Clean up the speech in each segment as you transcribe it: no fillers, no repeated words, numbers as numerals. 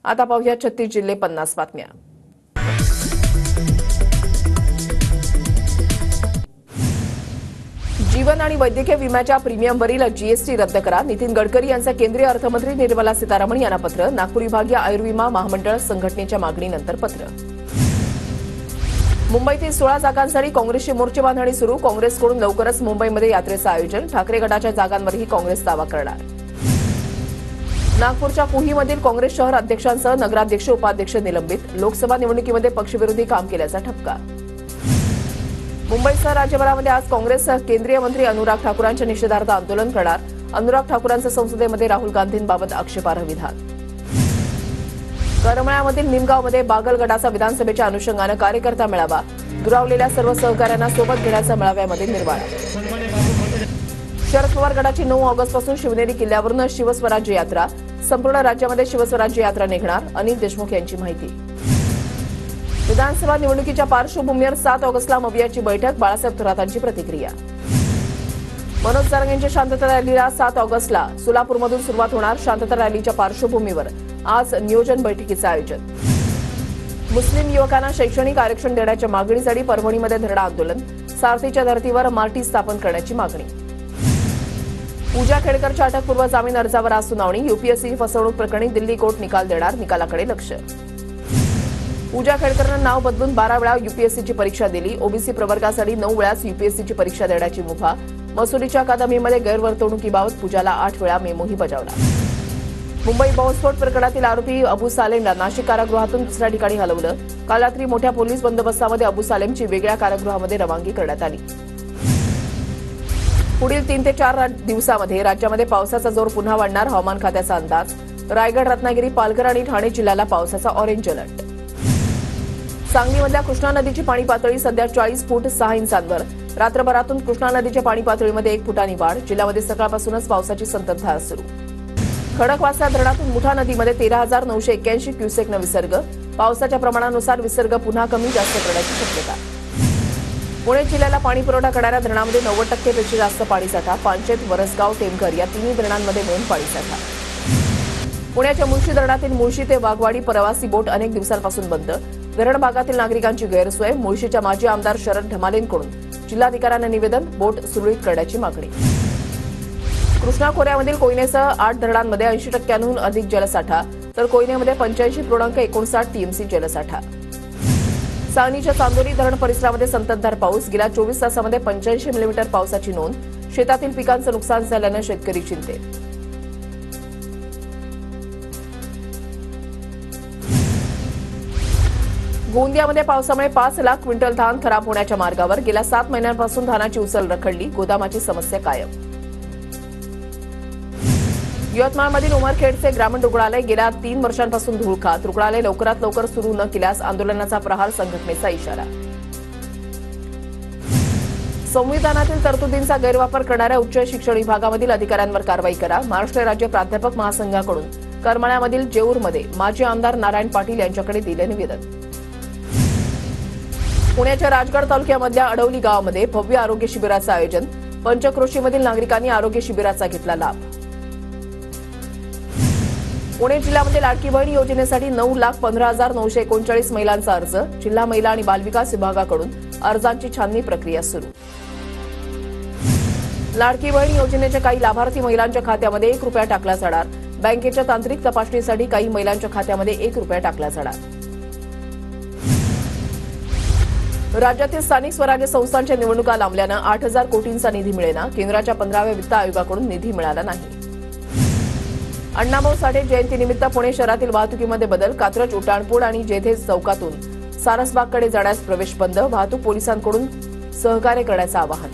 आता पाहूया 36 जिल्हे 50 बातम्या। जीवन आणि वैद्यकीय विम्याच्या प्रीमियमवरील जीएसटी रद्द करा। नितीन गडकरी यांचं केंद्रीय अर्थमंत्री निर्मला सीतारामन यांना पत्र। नागपूर विभागीय आयुर्विमा महामंडळ संघटनेच्या मागणीनंतर पत्र। मुंबईतील 16 जागांसाठी काँग्रेसची मोर्चे बांधणी सुरू। काँग्रेसकडून लवकरच मुंबईमध्ये यात्रेचं आयोजन। ठाकरे गटाच्या जागांवरही काँग्रेस दावा करणार। नागपूरच्या कुहीमधील काँग्रेस शहर अध्यक्षांसह नगराध्यक्ष उपाध्यक्ष निलंबित। लोकसभा निवडणुकीमध्ये पक्षविरोधी काम केल्याचा ठपका। मुंबईसह राज्यभरामध्ये आज काँग्रेस केंद्रीय मंत्री अनुराग ठाकूरांच्या निषेधार्थ आंदोलन करणार। अनुराग ठाकूरांचं संसदेमध्ये राहुल गांधींबाबत आक्षेपार्ह विधान। करमाळ्यामधील निमगावमध्ये बागल गटाचा विधानसभेच्या अनुषंगानं कार्यकर्ता मेळावा। दुरावलेल्या सर्व सहकाऱ्यांना सोबत घेण्याचा मेळाव्यामध्ये निर्वाळा। शरद पवार गटाची 9 ऑगस्टपासून शिवनेरी किल्ल्यावरून शिवस्वराज्य यात्रा। संपूर्ण राज्यामध्ये शिवस्वराज्य यात्रा निघणार। अनिल देशमुख यांची माहिती। विधानसभा निवडणुकीच्या पार्श्वभूमीवर 7 ऑगस्टला मवियाची बैठक। बाळासाहेब थोरातांची प्रतिक्रिया। मनोज जरांगेंच्या शांतता रॅलीला 7 ऑगस्टला सोलापूरमधून सुरुवात होणार। शांतता रॅलीच्या पार्श्वभूमीवर आज नियोजन बैठकीचं आयोजन। मुस्लिम युवकांना शैक्षणिक आरक्षण देण्याच्या मागणीसाठी परभणीमध्ये धरणं आंदोलन। सारथीच्या धर्तीवर मार्टी स्थापन करण्याची मागणी। पूजा खेडकरच्या अटकपूर्व जामीन अर्जावर आज सुनावणी। यूपीएससी फसवणूक प्रकरणी दिल्ली कोर्ट निकाल देणार। निकालाकडे लक्ष। पूजा खेडकरनं नाव बदलून 12 वेळा यूपीएससीची परीक्षा दिली। ओबीसी प्रवर्गासाठी 9 वेळाच यूपीएससीची परीक्षा देण्याची मुभा। मसुरीच्या अकादमीमध्ये गैरवर्तणुकीबाबत पूजाला 8 वेळा मेमोही बजावला। मुंबई बॉम्बस्फोट प्रकरणातील आरोपी अबू सालेमला नाशिक कारागृहातून दुसऱ्या ठिकाणी हलवलं। काल रात्री मोठ्या पोलीस बंदोबस्तामध्ये अबू सालेमची वेगळ्या कारागृहामध्ये रवानगी करण्यात आली। पुढील 3 ते 4 दिवसामध्ये राज्यामध्ये पावसाचा जोर पुन्हा वाढणार। हवामान खात्याचा अंदाज। रायगड, रत्नागिरी, पालघर आणि ठाणे जिल्ह्याला पावसाचा ऑरेंज अलर्ट। सांगलीमधल्या कृष्णा नदीची पाणी पातळी सध्या 40 फूट 6 इंचांवर। रात्रभरातून कृष्णा नदीच्या पाणी पातळीमध्ये 1 फुटांनी वाढ। जिल्ह्यामध्ये सकाळपासूनच पावसाची संततधार सुरू। खडकवासला धरणातून मुठा नदीमध्ये 13,981 क्युसेकनं विसर्ग। पावसाच्या प्रमाणानुसार विसर्ग पुन्हा कमी जास्त करण्याची शक्यता। पुणे जिल्ह्याला पाणी पुरवठा करणाऱ्या धरणांमध्ये 90% पेक्षा जास्त पाणीसाठा। पानशेत, वरसगाव, टेमघर या तिन्ही धरणांमध्ये मिळून पाणीसाठा। पुण्याच्या मुळशी धरणातील मुळशी ते वाघवाडी प्रवासी बोट अनेक दिवसांपासून बंद। धरण भागातील नागरिकांची गैरसोय। मुळशीच्या माजी आमदार शरद ढमालेंकडून जिल्हाधिकाऱ्यांना निवेदन। बोट सुरळीत करण्याची मागणी। कृष्णा खोऱ्यामधील कोयनेसह 8 धरणांमध्ये 80%हून अधिक जलसाठा, तर कोयनेमध्ये 85.59 टीएमसी जलसाठा। सांगलीच्या चांदोली धरण परिसरामध्ये संततधार पाऊस। गेल्या 24 तासामध्ये 85 मिलीमीटर पावसाची नोंद। शेतातील पिकांचं नुकसान झाल्यानं शेतकरी चिंतेत। गोंदियामध्ये पावसामुळे 5 लाख क्विंटल धान खराब होण्याच्या मार्गावर। गेल्या 7 महिन्यांपासून धानाची उचल रखडली। गोदामाची समस्या कायम। यवतमाळमधील उमरखेडचे ग्रामीण रुग्णालय गेल्या 3 वर्षांपासून धूळ खात। रुग्णालय लवकरात लवकर सुरू न केल्यास आंदोलनाचा प्रहार संघटनेचा इशारा। संविधानातील तरतुदींचा गैरवापर करणाऱ्या उच्च शिक्षण विभागामधील अधिकाऱ्यांवर कारवाई करा। महाराष्ट्र राज्य प्राध्यापक महासंघाकडून करमाळ्यामधील जेऊरमध्ये माजी आमदार नारायण पाटील यांच्याकडे दिले निवेदन। पुण्याच्या राजगड तालुक्यामधल्या अडवली गावामध्ये भव्य आरोग्य शिबिराचं आयोजन। पंचक्रोशीमधील नागरिकांनी आरोग्य शिबिराचा घेतला लाभ। पुणे जिल्ह्यामध्ये लाडकी बहीण योजनेसाठी 9,15,939 महिलांचा अर्ज। जिल्हा महिला आणि बालविकास विभागाकडून अर्जांची छाननी प्रक्रिया सुरू। लाडकी बहीण योजनेच्या काही लाभार्थी महिलांच्या खात्यामध्ये 1 रुपया टाकला जाणार। बँकेच्या तांत्रिक तपासणीसाठी काही महिलांच्या खात्यामध्ये 1 रुपया टाकला जाणार। राज्यातील स्थानिक स्वराज्य संस्थांच्या निवडणुका लांबल्यानं 8,000 कोटींचा निधी मिळेना। केंद्राच्या 15व्या वित्त आयोगाकडून निधी मिळाला नाही। अण्णाभाऊ साठे जयंतीनिमित्त पुणे शहरातील वाहतुकीमध्ये बदल। कात्रज, उड्डाणपूल आणि जेथे चौकातून सारसबागकडे जाण्यास प्रवेश बंद। वाहतूक पोलिसांकडून सहकार्य करण्याचं आवाहन।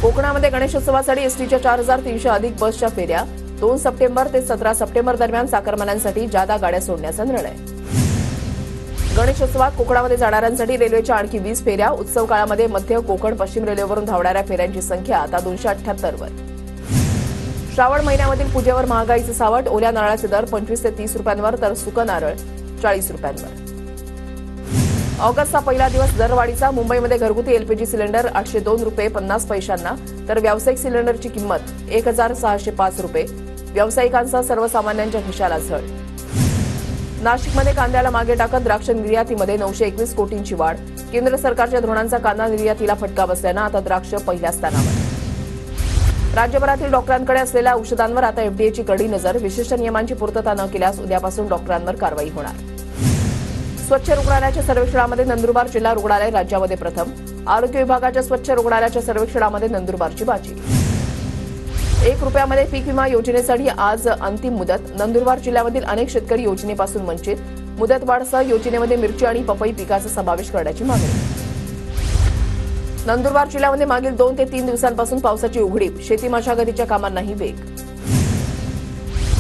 कोकणामध्ये गणेशोत्सवासाठी एसटीच्या 4,300 अधिक बसच्या फेऱ्या। 2 सप्टेंबर ते 17 सप्टेंबर दरम्यान चाकरमान्यांसाठी जादा गाड्या सोडण्याचा निर्णय। गणेशोत्सवात कोकणामध्ये जाणाऱ्यांसाठी रेल्वेच्या आणखी 20 फेऱ्या। उत्सव काळामध्ये मध्य कोकण पश्चिम रेल्वेवरून धावणाऱ्या फेऱ्यांची संख्या आता 278 वर। श्रावण महिन्यामधील पूजेवर महागाईचं सावट। ओल्या नारळाचे दर 25 ते 30 रुपयांवर, तर सुकं नारळ 40 रुपयांवर। ऑगस्टचा पहिला दिवस दरवाढीचा। मुंबईमध्ये घरगुती एलपीजी सिलेंडर 802 रुपये 50 पैशांना, तर व्यावसायिक सिलेंडरची किंमत 1,605 रुपये। व्यावसायिकांसह सर्वसामान्यांच्या खिशाला झळ. नाशिकमध्ये कांद्याला मागे टाकत द्राक्ष निर्यातीमध्ये 921 कोटींची वाढ. केंद्र सरकारच्या धोरणांचा कांदा निर्यातीला फटका बसल्यानं आता द्राक्ष पहिल्या स्थानावर. राज्यभरातील डॉक्टरांकडे असलेल्या औषधांवर आता एफडीएची कडी नजर. विशिष्ट नियमांची पूर्तता न केल्यास उद्यापासून डॉक्टरांवर कारवाई होणार. स्वच्छ रुग्णालयाच्या सर्वेक्षणामध्ये नंदुरबार जिल्हा रुग्णालय राज्यामध्ये प्रथम. आरोग्य विभागाच्या स्वच्छ रुग्णालयाच्या सर्वेक्षणामध्ये नंदुरबारची बाजी. 1 रुपयामध्ये पीक विमा योजनेसाठी आज अंतिम मुदत. नंदुरबार जिल्ह्यामधील अनेक शेतकरी योजनेपासून वंचित. मुदतवाढसह योजनेमध्ये मिरची आणि पपई पिकाचा समावेश करण्याची मागणी. नंदुरबार जिल्ह्यामध्ये मागील 2 ते 3 दिवसांपासून पावसाची उघडीप. शेती मशागतीच्या कामांनाही वेग.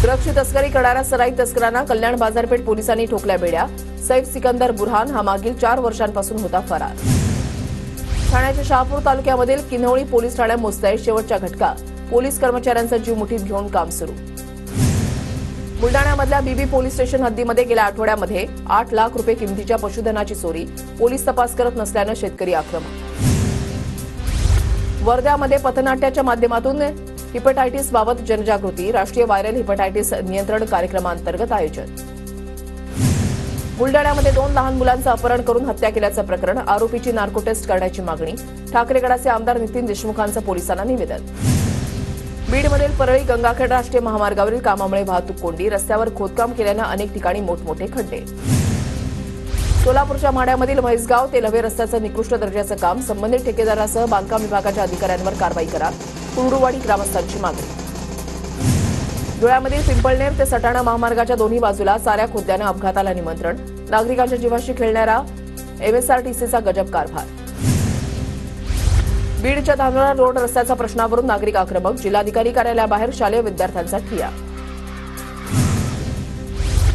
ड्रग्सची तस्करी करणाऱ्या सराईत तस्करांना कल्याण बाजारपेठ पोलिसांनी ठोकल्या बेड्या. सैफ सिकंदर बुरहान हा मागील 4 वर्षांपासून होता फरार. ठाण्याच्या शहापूर तालुक्यामधील किन्हवळी पोलीस ठाण्यात मुस्तैद. शेवटचा घटका. पोलीस कर्मचाऱ्यांचा जीव मुठीत घेऊन काम सुरू. बुलडाण्यामधल्या बीबी पोलीस स्टेशन हद्दीमध्ये गेल्या आठवड्यामध्ये 8 लाख रुपये किमतीच्या पशुधनाची चोरी. पोलीस तपास करत नसल्यानं शेतकरी आक्रमक. वर्ध्यामध्ये पथनाट्याच्या माध्यमातून हिपॅटायटिस बाबत जनजागृती. राष्ट्रीय व्हायरल हिपॅटायटिस नियंत्रण कार्यक्रमांतर्गत आयोजन. बुलडाण्यामध्ये 2 लहान मुलांचं अपहरण करून हत्या केल्याचं प्रकरण. आरोपीची नार्को टेस्ट करण्याची मागणी. ठाकरे गटाचे आमदार नितीन देशमुखांचं पोलिसांना निवेदन. बीडमधील परळी गंगाखेड राष्ट्रीय महामार्गावरील कामामुळे वाहतूक कोंडी. रस्त्यावर खोदकाम केल्यानं अनेक ठिकाणी मोठमोठे खड्डे. सोलापूरच्या माढ्यामधील म्हैसगाव ते लव्हे रस्त्याचं निकृष्ट दर्जाचं काम. संबंधित ठेकेदारासह बांधकाम विभागाच्या अधिकाऱ्यांवर कारवाई करा. कुर्डुवाडी ग्रामस्थांची मागणी. धुळ्यामधील पिंपळनेर ते सटाणा महामार्गाच्या दोन्ही बाजूला चाऱ्या खोदल्यानं अपघाताला निमंत्रण. नागरिकांच्या जीवाशी खेळणारा एमएसआरटीसीचा गजब कारभार. बीडच्या धानोरा रोड रस्त्याचा प्रश्नावरून नागरिक आक्रमक. जिल्हाधिकारी कार्यालयाबाहेर शालेय विद्यार्थ्यांचा ठिय्या.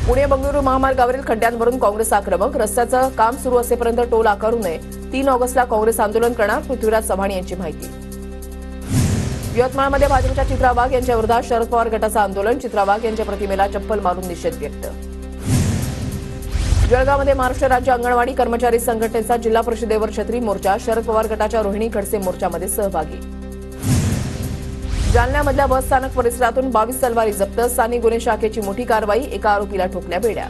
पुणे बंगळुरू महामार्गावरील खड्ड्यांवरून काँग्रेस आक्रमक. रस्त्याचं काम सुरू असेपर्यंत टोल आकारू नये. 3 ऑगस्टला काँग्रेस आंदोलन करणार. पृथ्वीराज चव्हाण यांची माहिती. यवतमाळमध्ये भाजपच्या चित्रा वाघ यांच्या विरोधात शरद पवार गटाचं आंदोलन. चित्रा वाघ यांच्या प्रतिमेला चप्पल मारून निषेध व्यक्त. जळगावमध्ये महाराष्ट्र राज्य अंगणवाडी कर्मचारी संघटनेचा जिल्हा परिषदेवर छत्री मोर्चा. शरद पवार गटाच्या रोहिणी खडसे मोर्चामध्ये सहभागी. जालन्यामधल्या बस स्थानक परिसरातून 22 तलवारी जप्त. स्थानिक गुन्हे शाखेची मोठी कारवाई. एका आरोपीला ठोकल्या बेड्या.